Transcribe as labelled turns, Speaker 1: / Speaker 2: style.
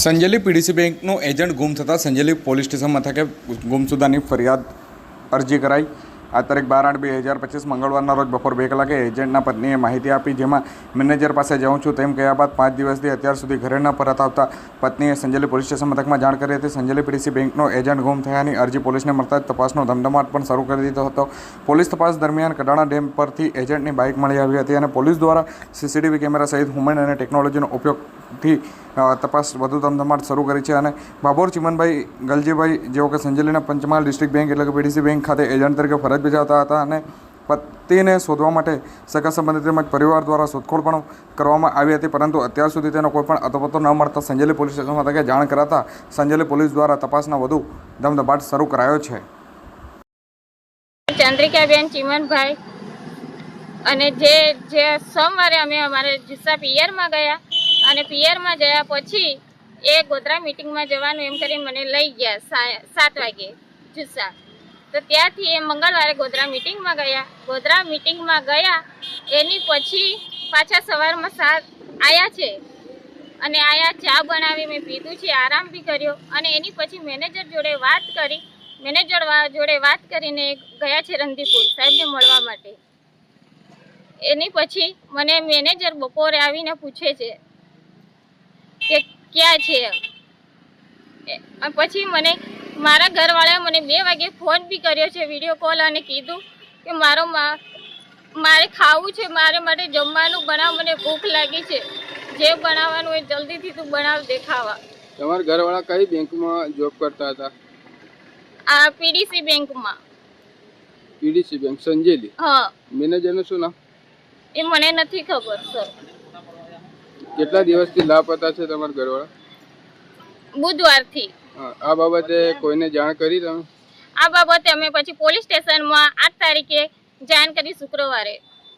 Speaker 1: Sanjeli PDC બેંકનો agent ગુમ થતાં સંજેલી પોલીસ સ્ટેશન મથકે ગુમસુદાની ફરિયાદ અરજી કરાઈ। આ તારીખ 12/8/2025 મંગળવારના રોજ બપોર 2 કલાકે એજન્ટના પત્નીએ માહિતી આપી, જેમાં મેનેજર પાસે જાઉં છું તેમ કહ્યા બાદ 5 દિવસથી અત્યાર સુધી ઘરે ન પરત આવતા પત્નીએ સંજેલી પોલીસ સ્ટેશન મથકમાં જાણ કરી હતી। સંજેલી પીડીસી બેંકનો એજન્ટ ગુમ થયાની અરજી પોલીસને મળતા જ તપાસનો ધમધમાટ પણ શરૂ કરી દીધો હતો। પોલીસ તપાસ દરમિયાન કડાણા ડેમ પરથી એજન્ટની બાઇક મળી આવી હતી અને પોલીસ દ્વારા સીસીટીવી કેમેરા સહિત હ્યુમન અને ટેકનોલોજીનો ઉપયોગથી તપાસ વધુ ધમધમાટ શરૂ કરી છે। અને બાબોર ચિમનભાઈ ગલજીભાઈ જેઓ કે સંજેલીના પંચમહાલ ડિસ્ટ્રિક્ટ બેંક એટલે કે પીડીસી બેંક ખાતે એજન્ટ તરીકે ફરજ બજાવતા હતા અને પતિને શોધવા માટે સગા સંબંધી તેમજ પરિવાર દ્વારા શોધખોળ પણ કરવામાં આવી હતી, પરંતુ અત્યાર સુધી તેનો કોઈ પણ અતોપતો ન મળતા સંજેલી પોલીસ સ્ટેશન મથકે જાણ કરાતા સંજેલી પોલીસ દ્વારા તપાસનો વધુ ધમધમાટ શરૂ કરાયો છે।
Speaker 2: ચંદ્રિકાબેન ચિમનભાઈ અને જે સોમવારે અમે અમારે જુસ્સા પિયરમાં ગયા અને પિયરમાં ગયા પછી એ ગોધરા મિટિંગમાં જવાનું એમ કરી મને લઈ ગયા 7 વાગે જુસ્સા। તો ત્યાંથી એ મંગળવારે ગોધરા મિટિંગમાં ગયા। ગોધરા મિટિંગમાં ગયા એની પછી પાછા સવારમાં 7 આવ્યા છે અને આયા ચા બનાવી મેં પીધું છે, આરામ બી કર્યો અને એની પછી મેનેજર જોડે વાત કરી। મેનેજર જોડે વાત કરીને ગયા છે રણધીપુર સાહેબને મળવા માટે। એની પછી મને મેનેજર બપોરે આવીને પૂછે છે કે ક્યાં છે, પછી મને મારા ઘરવાળાએ મને 2 વાગે ફોન બી કર્યો છે વિડીયો કોલ અને કીધું કે મારે ખાવું છે, મારે માટે જમવાનું બનાવ, મને ભૂખ લાગી છે, જે બનાવવાનું હોય જલ્દીથી તું બનાવ દેખાવા।
Speaker 3: તમારા ઘરવાળા કઈ બેંકમાં જોબ કરતા હતા?
Speaker 2: આ પીડીસી બેંકમાં।
Speaker 3: PDC bank Sanjeli?
Speaker 2: હા।
Speaker 3: મેનેજરનું શું નામ?
Speaker 2: એ મને નથી ખબર સર।
Speaker 3: કેટલા દિવસથી લાપતા છે તમારા ઘરવાળા?
Speaker 2: બુધવારથી।
Speaker 3: આ બાબતે કોઈને જાણ કરી તમે?
Speaker 2: આ બાબતે અમે પછી પોલીસ સ્ટેશનમાં 8 તારીખે જાણ કરી શુક્રવારે।